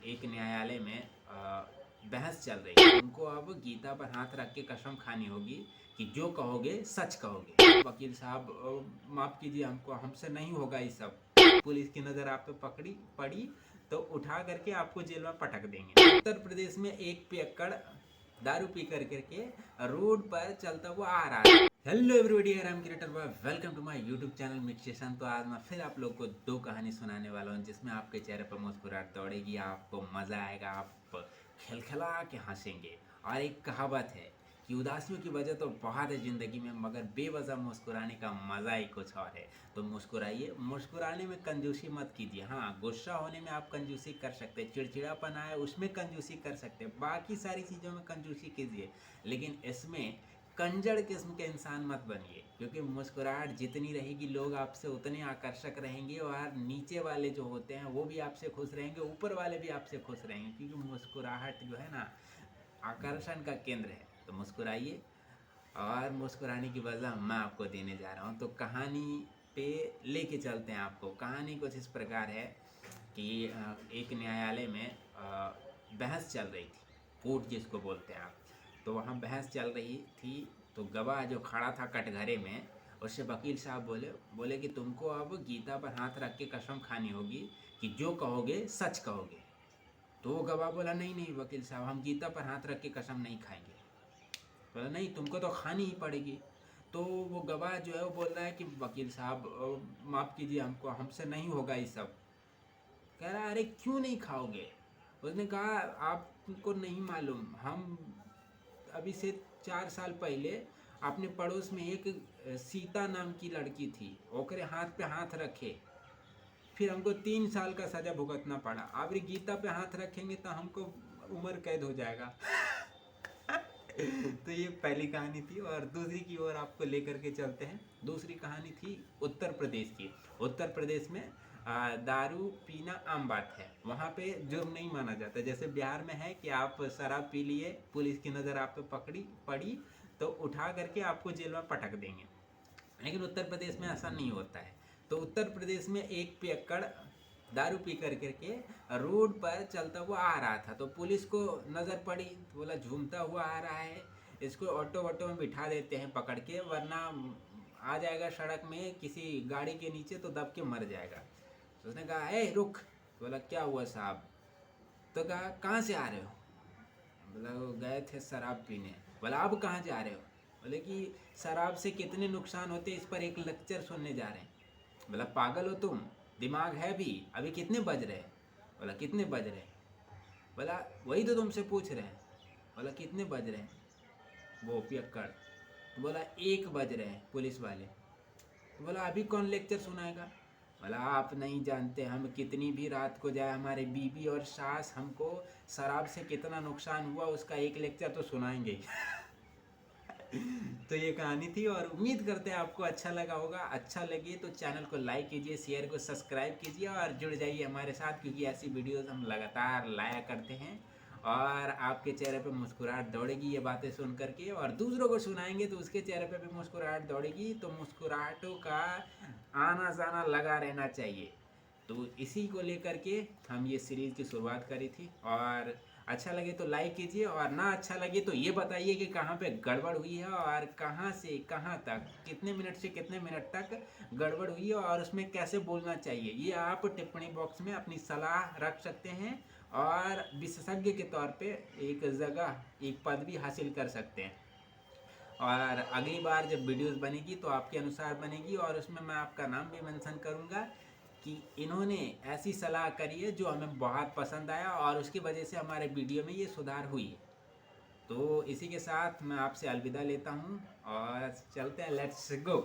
एक न्यायालय में बहस चल रही है। उनको अब गीता पर हाथ रख के कसम खानी होगी कि जो कहोगे सच कहोगे। वकील साहब माफ़ कीजिए, हमसे नहीं होगा ये सब। पुलिस की नज़र आप पे पड़ी तो उठा करके आपको जेल में पटक देंगे। उत्तर प्रदेश में एक पियक्कड़ दारू पी करके रोड पर चलता हुआ आ रहा है। Hello everybody, I am creator boy, welcome to my YouTube channel Mixation. तो आज मैं फिर आप लोग को दो कहानी सुनाने वाला हूँ जिसमें आपके चेहरे पर मुस्कुराहट दौड़ेगी, आपको मज़ा आएगा, आप खिलखिला के हंसेंगे। और एक कहावत है कि उदासियों की वजह तो बहुत है ज़िंदगी में, मगर बेवजह मुस्कुराने का मज़ा ही कुछ और है। तो मुस्कुराइए। मुस्कुराने में कंजूसी मत कीजिए। हाँ, गुस्सा होने में आप कंजूसी कर सकते हैं, चिड़चिड़ापन आए उसमें कंजूसी कर सकते हैं, बाकी सारी चीज़ों में कंजूसी कीजिए, लेकिन इसमें कंजड़ किस्म के इंसान मत बनिए। क्योंकि मुस्कुराहट जितनी रहेगी लोग आपसे उतने आकर्षक रहेंगे, और नीचे वाले जो होते हैं वो भी आपसे खुश रहेंगे, ऊपर वाले भी आपसे खुश रहेंगे, क्योंकि मुस्कुराहट जो है ना आकर्षण का केंद्र है। तो मुस्कुराइए। और मुस्कुराने की वजह मैं आपको देने जा रहा हूँ। तो कहानी पे लेके चलते हैं आपको। कहानी कुछ इस प्रकार है कि एक न्यायालय में बहस चल रही थी, कोर्ट जिसको बोलते हैं आप। तो वहाँ बहस चल रही थी, तो गवाह जो खड़ा था कटघरे में, उससे वकील साहब बोले कि तुमको अब गीता पर हाथ रख के कसम खानी होगी कि जो कहोगे सच कहोगे। तो वो गवाह बोला, नहीं नहीं वकील साहब, हम गीता पर हाथ रख के कसम नहीं खाएंगे। बोला, नहीं तुमको तो खानी ही पड़ेगी। तो वो गवाह जो है वो बोल रहा है कि वकील साहब माफ़ कीजिए, हमसे नहीं होगा ये सब। कह रहा है, अरे क्यों नहीं खाओगे? उसने कहा, आपको नहीं मालूम, हम अभी से 4 साल पहले अपने पड़ोस में एक सीता नाम की लड़की थी, ओकरे हाथ पे हाथ रखे, फिर हमको 3 साल का सजा भुगतना पड़ा। अब गीता पे हाथ रखेंगे तो हमको उम्र कैद हो जाएगा। तो ये पहली कहानी थी, और दूसरी की ओर आपको लेकर के चलते हैं। दूसरी कहानी थी उत्तर प्रदेश की। उत्तर प्रदेश में दारू पीना आम बात है, वहाँ पे जुर्म नहीं माना जाता। जैसे बिहार में है कि आप शराब पी लिए, पुलिस की नज़र आप पे पड़ी तो उठा करके आपको जेल में पटक देंगे, लेकिन उत्तर प्रदेश में ऐसा नहीं होता है। तो उत्तर प्रदेश में एक पियक्कड़ दारू पी करके रोड पर चलता हुआ आ रहा था, तो पुलिस को नज़र पड़ी तो बोला, झूमता हुआ आ रहा है, इसको ऑटो में बिठा देते हैं पकड़ के, वरना आ जाएगा सड़क में किसी गाड़ी के नीचे तो दब के मर जाएगा। तो उसने कहा, ए रुक। तो बोला, क्या हुआ साहब? तो कहा, कहाँ से आ रहे हो? बोला, वो गए थे शराब पीने। बोला, अब कहाँ जा रहे हो? बोले कि शराब से कितने नुकसान होते हैं इस पर एक लेक्चर सुनने जा रहे हैं। बोला, पागल हो तुम? दिमाग है भी? अभी कितने बज रहे हैं? बोला, कितने बज रहे हैं? बोला, वही तो तुमसे पूछ रहे हैं। बोला, कितने बज रहे हैं? वो पियक्कड़ तो बोला, 1 बज रहे हैं पुलिस वाले। तो बोला, अभी कौन लेक्चर सुनाएगा? बोला, आप नहीं जानते, हम कितनी भी रात को जाए, हमारे बीबी और सास हमको शराब से कितना नुकसान हुआ उसका एक लेक्चर तो सुनाएंगे। तो ये कहानी थी, और उम्मीद करते हैं आपको अच्छा लगा होगा। अच्छा लगे तो चैनल को लाइक कीजिए, शेयर को सब्सक्राइब कीजिए, और जुड़ जाइए हमारे साथ, क्योंकि ऐसी वीडियोस हम लगातार लाया करते हैं। और आपके चेहरे पे मुस्कुराहट दौड़ेगी ये बातें सुन करके, और दूसरों को सुनाएंगे तो उसके चेहरे पे भी मुस्कुराहट दौड़ेगी। तो मुस्कुराहटों का आना जाना लगा रहना चाहिए। तो इसी को लेकर के हम ये सीरीज़ की शुरुआत करी थी। और अच्छा लगे तो लाइक कीजिए, और ना अच्छा लगे तो ये बताइए कि कहाँ पे गड़बड़ हुई है, और कहाँ से कहाँ तक, कितने मिनट से कितने मिनट तक गड़बड़ हुई है, और उसमें कैसे बोलना चाहिए। ये आप टिप्पणी बॉक्स में अपनी सलाह रख सकते हैं, और विशेषज्ञ के तौर पे एक जगह, एक पद भी हासिल कर सकते हैं। और अगली बार जब वीडियोस बनेगी तो आपके अनुसार बनेगी, और उसमें मैं आपका नाम भी मेंशन करूँगा कि इन्होंने ऐसी सलाह करी है जो हमें बहुत पसंद आया, और उसकी वजह से हमारे वीडियो में ये सुधार हुई है। तो इसी के साथ मैं आपसे अलविदा लेता हूँ, और चलते हैं, लेट्स गो।